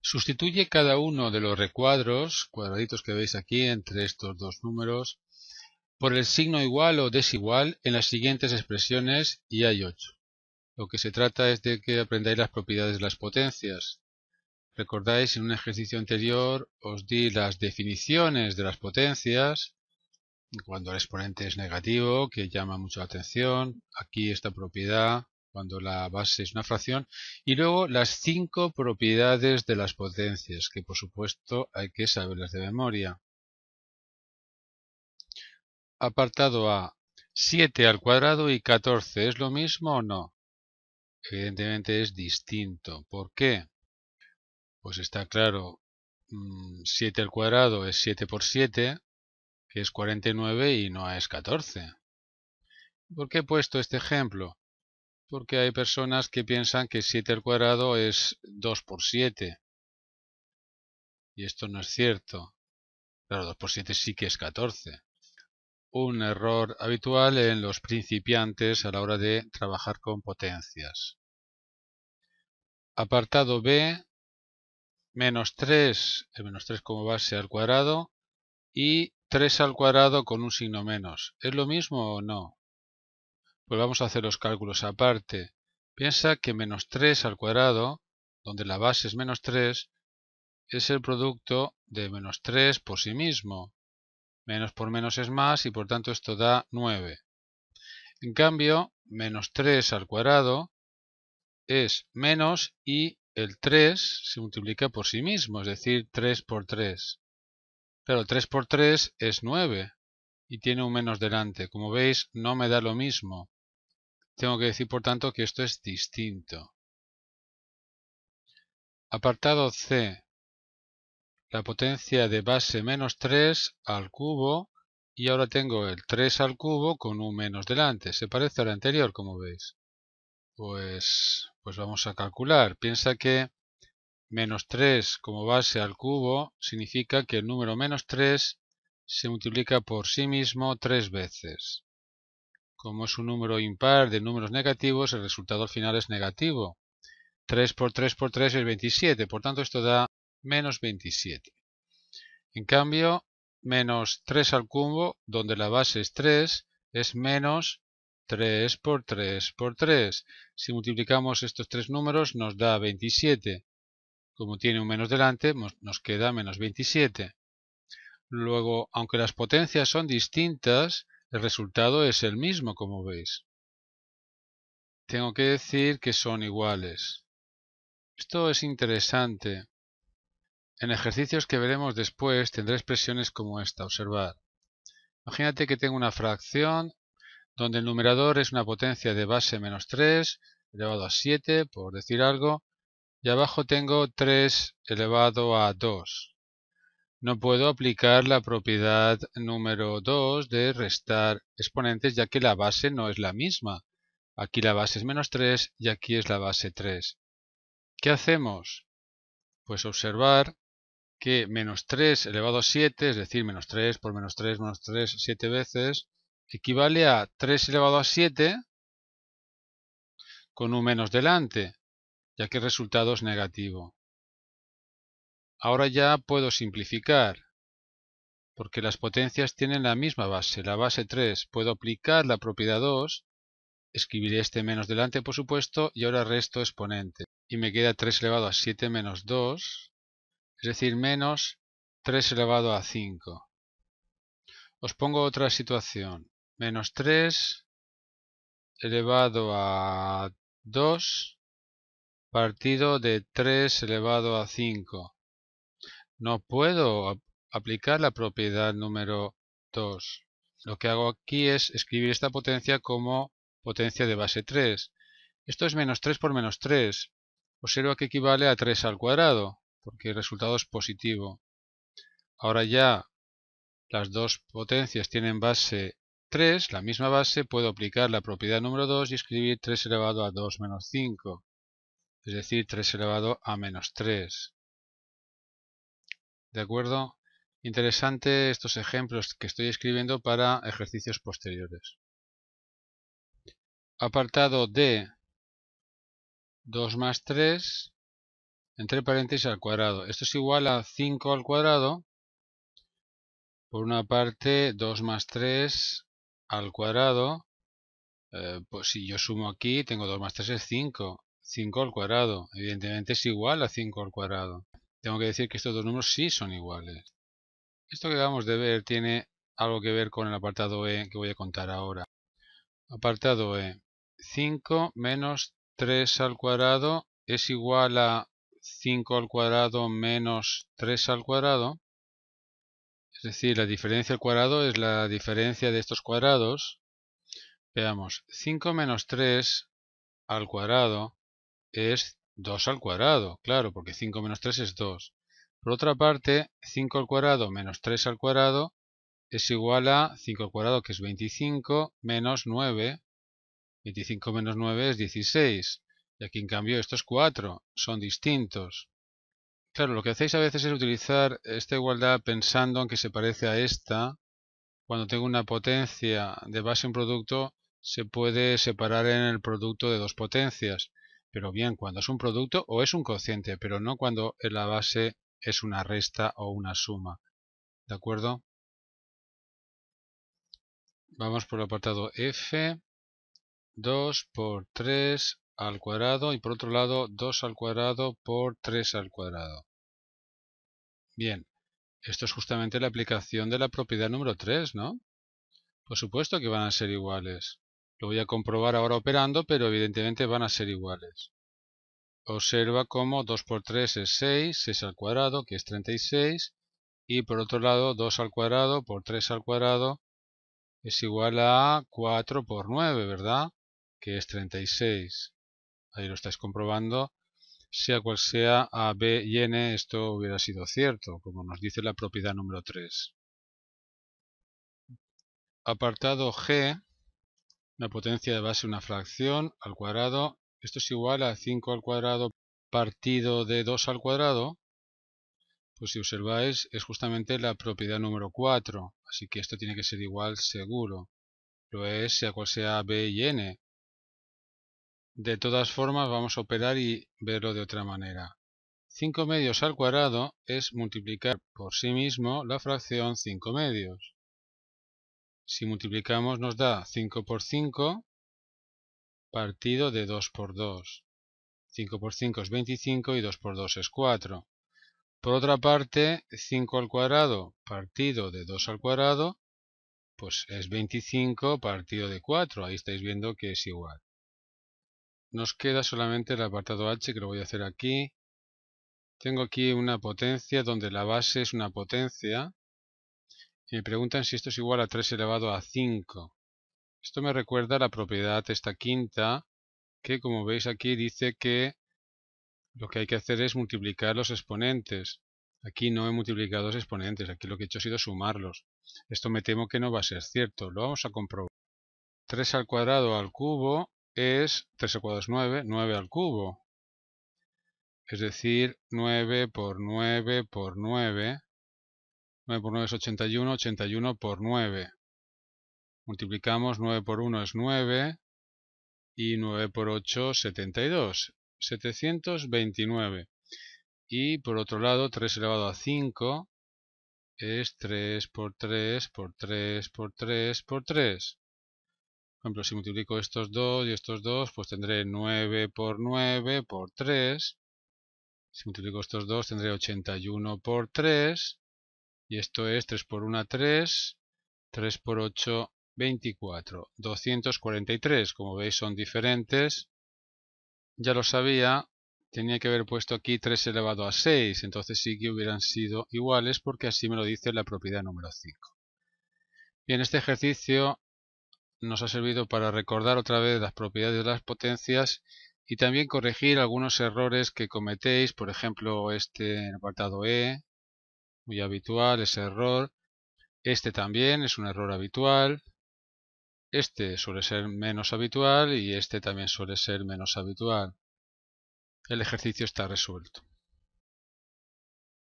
Sustituye cada uno de los recuadros, cuadraditos que veis aquí entre estos dos números, por el signo igual o desigual en las siguientes expresiones y hay 8. Lo que se trata es de que aprendáis las propiedades de las potencias. Recordáis, en un ejercicio anterior os di las definiciones de las potencias, cuando el exponente es negativo, que llama mucho la atención, aquí esta propiedad, cuando la base es una fracción, y luego las 5 propiedades de las potencias, que por supuesto hay que saberlas de memoria. Apartado A. 7 al cuadrado y 14, ¿es lo mismo o no? Evidentemente es distinto. ¿Por qué? Pues está claro, 7 al cuadrado es 7 por 7, que es 49 y no es 14. ¿Por qué he puesto este ejemplo? Porque hay personas que piensan que 7 al cuadrado es 2 por 7. Y esto no es cierto. Claro, 2 por 7 sí que es 14. Un error habitual en los principiantes a la hora de trabajar con potencias. Apartado B, menos 3, el menos 3 como base al cuadrado, y 3 al cuadrado con un signo menos. ¿Es lo mismo o no? Pues vamos a hacer los cálculos aparte. Piensa que menos 3 al cuadrado, donde la base es menos 3, es el producto de menos 3 por sí mismo. Menos por menos es más y por tanto esto da 9. En cambio, menos 3 al cuadrado es menos y el 3 se multiplica por sí mismo, es decir, 3 por 3. Claro, 3 por 3 es 9 y tiene un menos delante. Como veis, no me da lo mismo. Tengo que decir, por tanto, que esto es distinto. Apartado C. La potencia de base menos 3 al cubo y ahora tengo el 3 al cubo con un menos delante. ¿Se parece al anterior, como veis? Pues vamos a calcular. Piensa que menos 3 como base al cubo significa que el número menos 3 se multiplica por sí mismo 3 veces. Como es un número impar de números negativos, el resultado al final es negativo. 3 por 3 por 3 es 27, por tanto esto da menos 27. En cambio, menos 3 al cubo, donde la base es 3, es menos 3 por 3 por 3. Si multiplicamos estos tres números nos da 27. Como tiene un menos delante, nos queda menos 27. Luego, aunque las potencias son distintas, el resultado es el mismo, como veis. Tengo que decir que son iguales. Esto es interesante. En ejercicios que veremos después tendré expresiones como esta. Observad. Imagínate que tengo una fracción donde el numerador es una potencia de base menos 3 elevado a 7, por decir algo, y abajo tengo 3 elevado a 2. No puedo aplicar la propiedad número 2 de restar exponentes, ya que la base no es la misma. Aquí la base es menos 3 y aquí es la base 3. ¿Qué hacemos? Pues observar que menos 3 elevado a 7, es decir, menos 3 por menos 3, 7 veces, equivale a 3 elevado a 7 con un menos delante, ya que el resultado es negativo. Ahora ya puedo simplificar, porque las potencias tienen la misma base, la base 3. Puedo aplicar la propiedad 2, escribiré este menos delante, por supuesto, y ahora resto exponente. Y me queda 3 elevado a 7 menos 2, es decir, menos 3 elevado a 5. Os pongo otra situación. Menos 3 elevado a 2 partido de 3 elevado a 5. No puedo aplicar la propiedad número 2. Lo que hago aquí es escribir esta potencia como potencia de base 3. Esto es menos 3 por menos 3. Observa que equivale a 3 al cuadrado, porque el resultado es positivo. Ahora ya las dos potencias tienen base 3, la misma base, puedo aplicar la propiedad número 2 y escribir 3 elevado a 2 menos 5, es decir, 3 elevado a menos 3. ¿De acuerdo? Interesante estos ejemplos que estoy escribiendo para ejercicios posteriores. Apartado D, 2 más 3 entre paréntesis al cuadrado. Esto es igual a 5 al cuadrado. Por una parte, 2 más 3 al cuadrado. Pues si yo sumo aquí, tengo 2 más 3 es 5. 5 al cuadrado. Evidentemente es igual a 5 al cuadrado. Tengo que decir que estos dos números sí son iguales. Esto que acabamos de ver tiene algo que ver con el apartado E que voy a contar ahora. Apartado E. 5 menos 3 al cuadrado es igual a 5 al cuadrado menos 3 al cuadrado. Es decir, la diferencia al cuadrado es la diferencia de estos cuadrados. Veamos, 5 menos 3 al cuadrado es 2 al cuadrado, claro, porque 5 menos 3 es 2. Por otra parte, 5 al cuadrado menos 3 al cuadrado es igual a 5 al cuadrado, que es 25, menos 9. 25 menos 9 es 16. Y aquí, en cambio, estos 4 son distintos. Claro, lo que hacéis a veces es utilizar esta igualdad pensando en que se parece a esta. Cuando tengo una potencia de base en producto, se puede separar en el producto de dos potencias. Pero bien, cuando es un producto o es un cociente, pero no cuando la base es una resta o una suma. ¿De acuerdo? Vamos por el apartado F. 2 por 3 al cuadrado y por otro lado 2 al cuadrado por 3 al cuadrado. Bien, esto es justamente la aplicación de la propiedad número 3, ¿no? Por supuesto que van a ser iguales. Lo voy a comprobar ahora operando, pero evidentemente van a ser iguales. Observa cómo 2 por 3 es 6, 6 al cuadrado, que es 36, y por otro lado 2 al cuadrado por 3 al cuadrado es igual a 4 por 9, ¿verdad? Que es 36. Ahí lo estáis comprobando. Sea cual sea A, B y N, esto hubiera sido cierto, como nos dice la propiedad número 3. Apartado G, una potencia de base una fracción al cuadrado. Esto es igual a 5 al cuadrado partido de 2 al cuadrado. Pues si observáis, es justamente la propiedad número 4. Así que esto tiene que ser igual seguro. Lo es, sea cual sea B y N. De todas formas, vamos a operar y verlo de otra manera. 5 medios al cuadrado es multiplicar por sí mismo la fracción 5 medios. Si multiplicamos nos da 5 por 5 partido de 2 por 2. 5 por 5 es 25 y 2 por 2 es 4. Por otra parte, 5 al cuadrado partido de 2 al cuadrado, pues es 25 partido de 4. Ahí estáis viendo que es igual. Nos queda solamente el apartado H, que lo voy a hacer aquí. Tengo aquí una potencia donde la base es una potencia. Y me preguntan si esto es igual a 3 elevado a 5. Esto me recuerda a la propiedad esta quinta, que como veis aquí dice que lo que hay que hacer es multiplicar los exponentes. Aquí no he multiplicado los exponentes, aquí lo que he hecho ha sido sumarlos. Esto me temo que no va a ser cierto, lo vamos a comprobar. 3 al cuadrado al cubo es, 3 al cuadrado es 9, 9 al cubo. Es decir, 9 por 9 por 9. 9 por 9 es 81, 81 por 9. Multiplicamos 9 por 1 es 9 y 9 por 8 72. 729. Y por otro lado 3 elevado a 5 es 3 por 3 por 3 por 3 por 3. Por ejemplo, si multiplico estos dos y estos dos, pues tendré 9 por 9 por 3. Si multiplico estos dos tendré 81 por 3. Y esto es 3 por 1, 3. 3 por 8, 24. 243, como veis son diferentes. Ya lo sabía, tenía que haber puesto aquí 3 elevado a 6, entonces sí que hubieran sido iguales porque así me lo dice la propiedad número 5. Bien, este ejercicio nos ha servido para recordar otra vez las propiedades de las potencias y también corregir algunos errores que cometéis, por ejemplo este en el apartado E, muy habitual ese error. Este también es un error habitual. Este suele ser menos habitual y este también suele ser menos habitual. El ejercicio está resuelto.